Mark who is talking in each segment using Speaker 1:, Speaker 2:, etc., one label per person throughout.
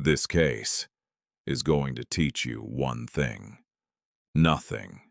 Speaker 1: This case is going to teach you one thing. Nothing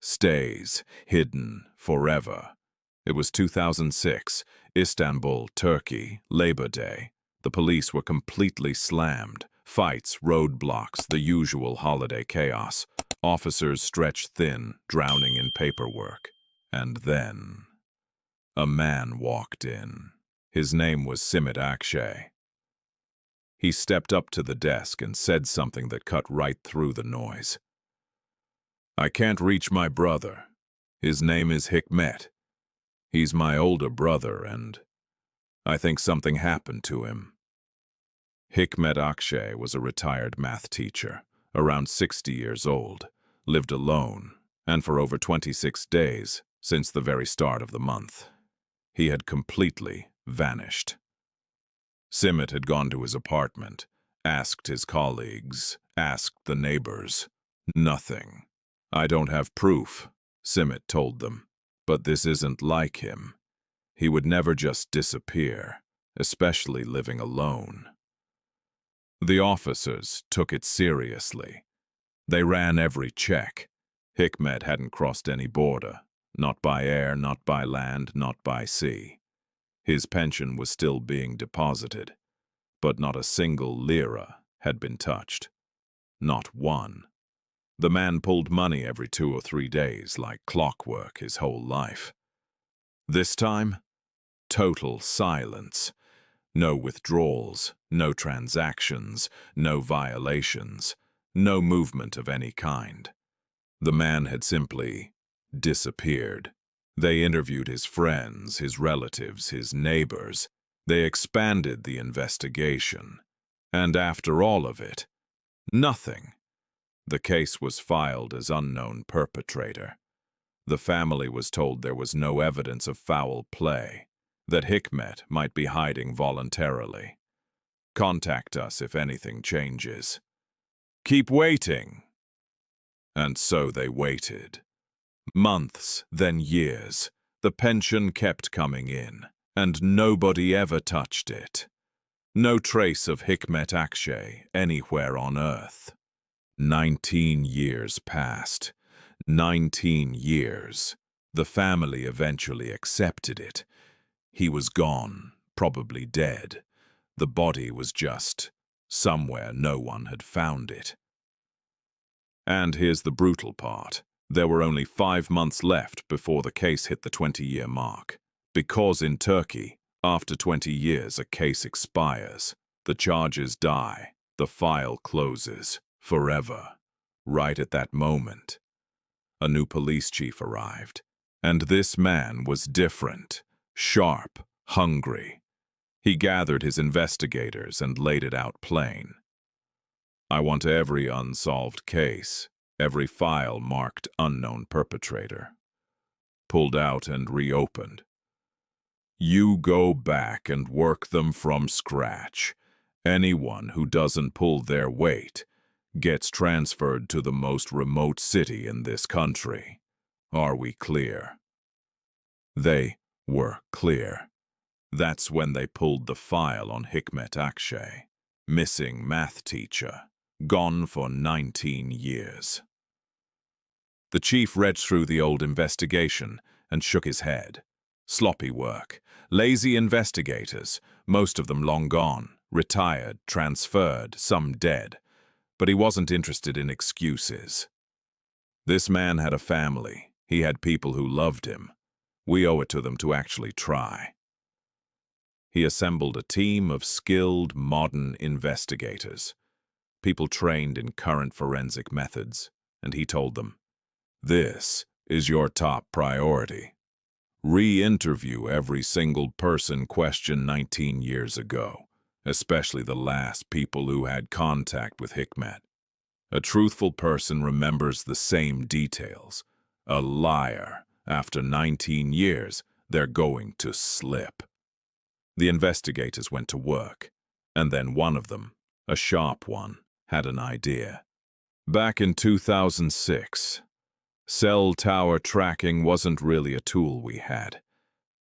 Speaker 1: stays hidden forever. It was 2006, Istanbul, Turkey, Labor Day. The police were completely slammed. Fights, roadblocks, the usual holiday chaos. Officers stretched thin, drowning in paperwork. And then a man walked in. His name was Simit Akshay. He stepped up to the desk and said something that cut right through the noise. "I can't reach my brother. His name is Hikmet. He's my older brother, and I think something happened to him." Hikmet Akshay was a retired math teacher, around 60 years old, lived alone, and for over 26 days, since the very start of the month, he had completely vanished. Simit had gone to his apartment, asked his colleagues, asked the neighbors. Nothing. "I don't have proof," Simit told them, "but this isn't like him. He would never just disappear, especially living alone." The officers took it seriously. They ran every check. Hikmet hadn't crossed any border, not by air, not by land, not by sea. His pension was still being deposited, but not a single lira had been touched. Not one. The man pulled money every 2 or 3 days, like clockwork, his whole life. This time, total silence. No withdrawals, no transactions, no violations, no movement of any kind. The man had simply disappeared. They interviewed his friends, his relatives, his neighbors. They expanded the investigation. And after all of it, nothing. The case was filed as unknown perpetrator. The family was told there was no evidence of foul play, that Hikmet might be hiding voluntarily. "Contact us if anything changes. Keep waiting." And so they waited. Months, then years. The pension kept coming in, and nobody ever touched it. No trace of Hikmet Akshay anywhere on Earth. 19 years passed. 19 years. The family eventually accepted it. He was gone, probably dead. The body was just somewhere no one had found it. And here's the brutal part. There were only 5 months left before the case hit the 20-year mark. Because in Turkey, after 20 years, a case expires. The charges die. The file closes. Forever. Right at that moment, a new police chief arrived. And this man was different. Sharp. Hungry. He gathered his investigators and laid it out plain. "I want every unsolved case, every file marked unknown perpetrator, pulled out and reopened. You go back and work them from scratch. Anyone who doesn't pull their weight gets transferred to the most remote city in this country. Are we clear?" They were clear. That's when they pulled the file on Hikmet Akshay, missing math teacher, gone for 19 years. The chief read through the old investigation and shook his head. Sloppy work, lazy investigators, most of them long gone, retired, transferred, some dead. But he wasn't interested in excuses. This man had a family. He had people who loved him. We owe it to them to actually try. He assembled a team of skilled, modern investigators, people trained in current forensic methods, and he told them, "This is your top priority. Re-interview every single person questioned 19 years ago, especially the last people who had contact with Hikmet. A truthful person remembers the same details. A liar, after 19 years, they're going to slip." The investigators went to work, and then one of them, a sharp one, had an idea. Back in 2006, cell tower tracking wasn't really a tool we had,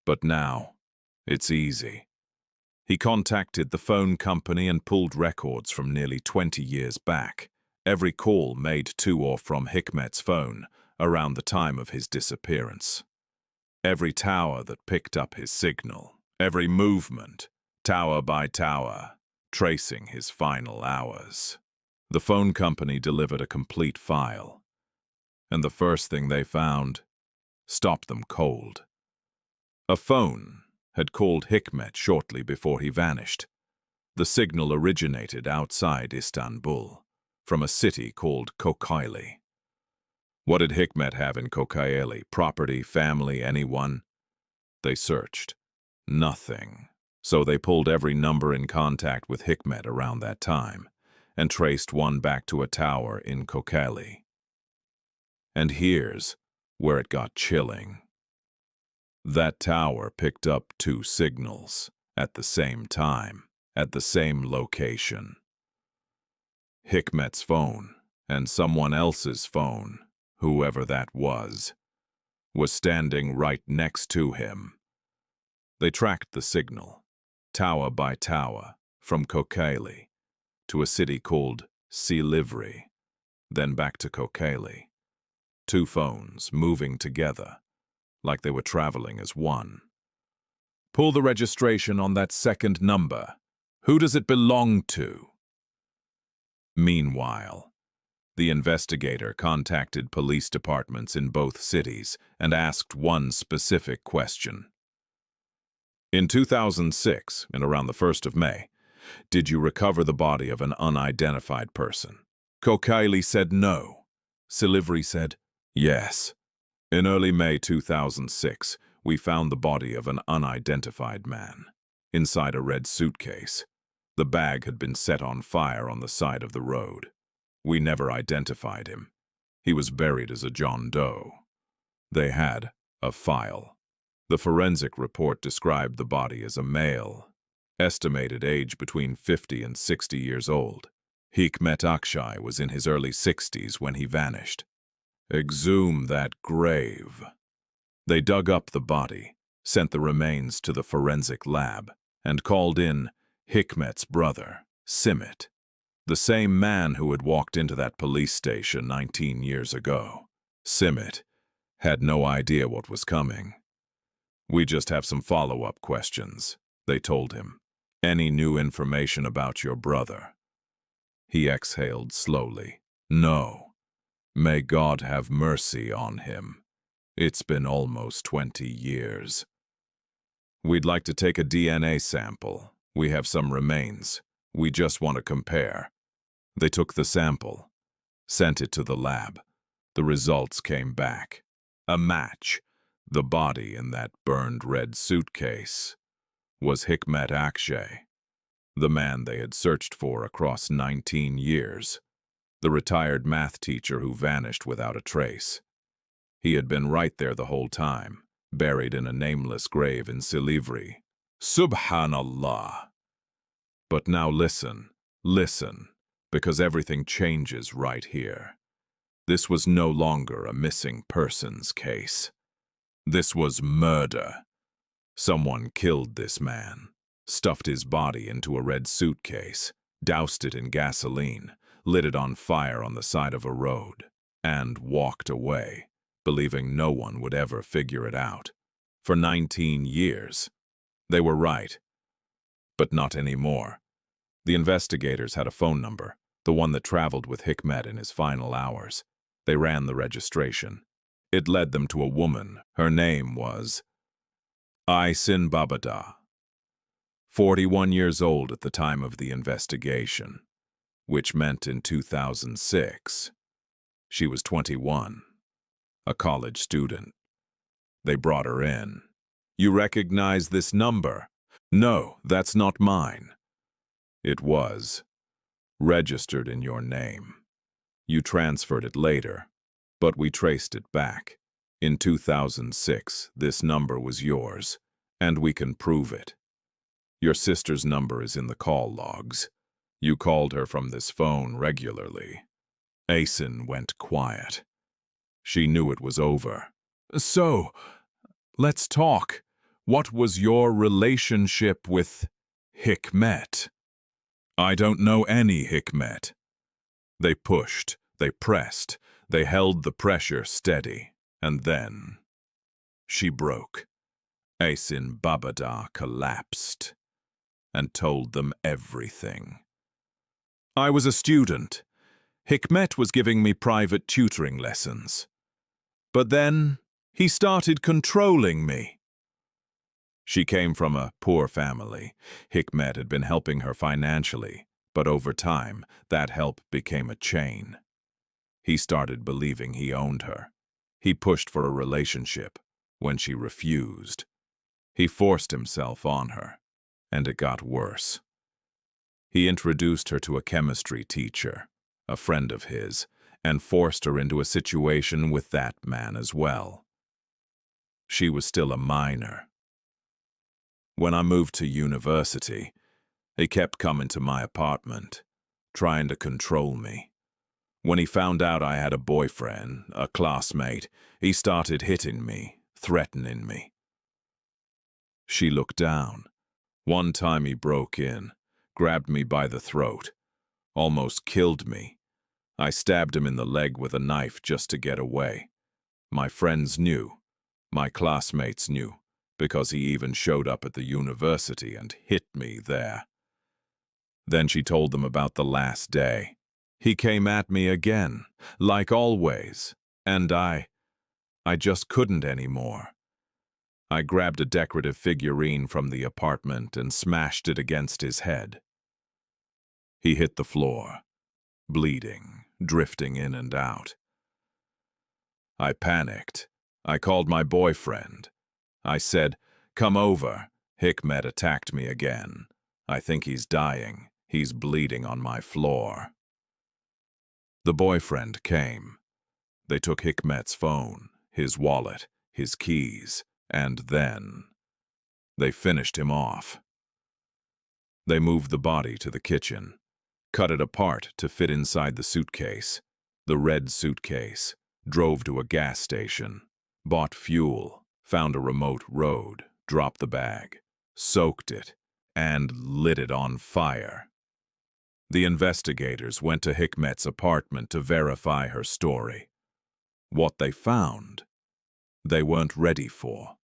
Speaker 1: but now it's easy. He contacted the phone company and pulled records from nearly 20 years back. Every call made to or from Hikmet's phone around the time of his disappearance. Every tower that picked up his signal. Every movement, tower by tower, tracing his final hours. The phone company delivered a complete file, and the first thing they found stopped them cold. A phone had called Hikmet shortly before he vanished. The signal originated outside Istanbul, from a city called Kocaeli. What did Hikmet have in Kocaeli? Property, family, anyone? They searched. Nothing. So they pulled every number in contact with Hikmet around that time and traced one back to a tower in Kocaeli. And here's where it got chilling. That tower picked up 2 signals at the same time, at the same location. Hikmet's phone and someone else's phone, whoever that was standing right next to him. They tracked the signal, tower by tower, from Kocaeli to a city called Silivri, then back to Kocaeli. 2 phones moving together, like they were traveling as one. Pull the registration on that second number. Who does it belong to? Meanwhile, the investigator contacted police departments in both cities and asked one specific question. In 2006, and around the 1st of May, did you recover the body of an unidentified person? Kocaeli said no. Silivri said yes. In early May 2006, we found the body of an unidentified man inside a red suitcase. The bag had been set on fire on the side of the road. We never identified him. He was buried as a John Doe. They had a file. The forensic report described the body as a male, estimated age between 50 and 60 years old. Hikmet Akşay was in his early 60s when he vanished. Exhume that grave. They dug up the body, sent the remains to the forensic lab, and called in Hikmet's brother, Simit, the same man who had walked into that police station 19 years ago. Simit had no idea what was coming. We just have some follow-up questions, they told him. Any new information about your brother? He exhaled slowly. No. May God have mercy on him. It's been almost 20 years. We'd like to take a DNA sample. We have some remains. We just want to compare. They took the sample, sent it to the lab. The results came back. A match. The body in that burned red suitcase was Hikmet Akşay, the man they had searched for across 19 years. The retired math teacher who vanished without a trace. He had been right there the whole time, buried in a nameless grave in Silivri. Subhanallah. But now listen, because everything changes right here. This was no longer a missing persons case. This was murder. Someone killed this man, stuffed his body into a red suitcase, doused it in gasoline, lit it on fire on the side of a road, and walked away, believing no one would ever figure it out. For 19 years. They were right. But not anymore. The investigators had a phone number, the one that traveled with Hikmet in his final hours. They ran the registration. It led them to a woman. Her name was Aysin Babada, 41 years old at the time of the investigation, which meant in 2006, she was 21, a college student. They brought her in. You recognize this number? No, that's not mine. It was registered in your name. You transferred it later, but we traced it back. In 2006, this number was yours, and we can prove it. Your sister's number is in the call logs. You called her from this phone regularly. Aysin went quiet. She knew it was over. So, let's talk. What was your relationship with Hikmet. I don't know any Hikmet. They pushed, they pressed, they held the pressure steady, and then she broke. Asin Babadar collapsed and told them everything. I was a student. Hikmet was giving me private tutoring lessons. But then he started controlling me. She came from a poor family. Hikmet had been helping her financially, but over time, that help became a chain. He started believing he owned her. He pushed for a relationship when she refused. He forced himself on her, and it got worse. He introduced her to a chemistry teacher, a friend of his, and forced her into a situation with that man as well. She was still a minor. When I moved to university, he kept coming to my apartment, trying to control me. When he found out I had a boyfriend, a classmate, he started hitting me, threatening me. She looked down. One time he broke in, grabbed me by the throat, almost killed me. I stabbed him in the leg with a knife just to get away. My friends knew. My classmates knew, because he even showed up at the university and hit me there. Then she told them about the last day. He came at me again, like always, and I just couldn't anymore. I grabbed a decorative figurine from the apartment and smashed it against his head. He hit the floor, bleeding, drifting in and out. I panicked. I called my boyfriend. I said, "Come over. Hikmet attacked me again. I think he's dying. He's bleeding on my floor." The boyfriend came. They took Hikmet's phone, his wallet, his keys, and then they finished him off. They moved the body to the kitchen, cut it apart to fit inside the suitcase, the red suitcase, drove to a gas station, bought fuel, found a remote road, dropped the bag, soaked it, and lit it on fire. The investigators went to Hikmet's apartment to verify her story. What they found, they weren't ready for.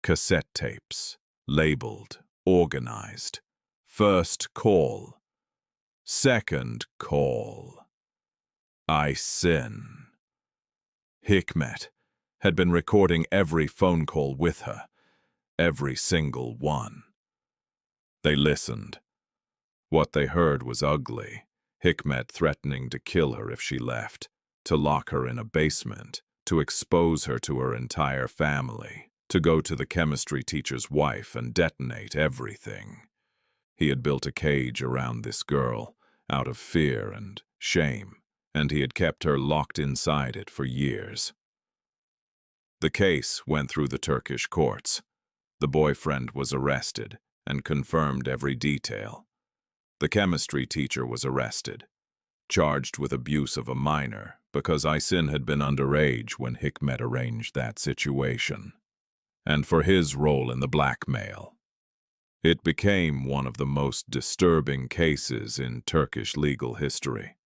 Speaker 1: Cassette tapes, labeled, organized. First call. Second call. I sin. Hikmet had been recording every phone call with her, every single one. They listened. What they heard was ugly. Hikmet threatening to kill her if she left, to lock her in a basement, to expose her to her entire family, to go to the chemistry teacher's wife and detonate everything. He had built a cage around this girl, out of fear and shame, and he had kept her locked inside it for years. The case went through the Turkish courts. The boyfriend was arrested and confirmed every detail. The chemistry teacher was arrested, charged with abuse of a minor because Aysin had been underage when Hikmet arranged that situation, and for his role in the blackmail. It became one of the most disturbing cases in Turkish legal history.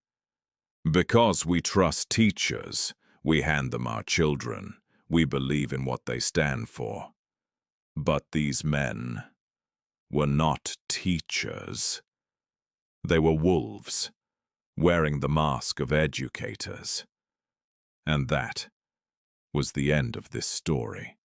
Speaker 1: Because we trust teachers, we hand them our children, we believe in what they stand for. But these men were not teachers. They were wolves, wearing the mask of educators. And that was the end of this story.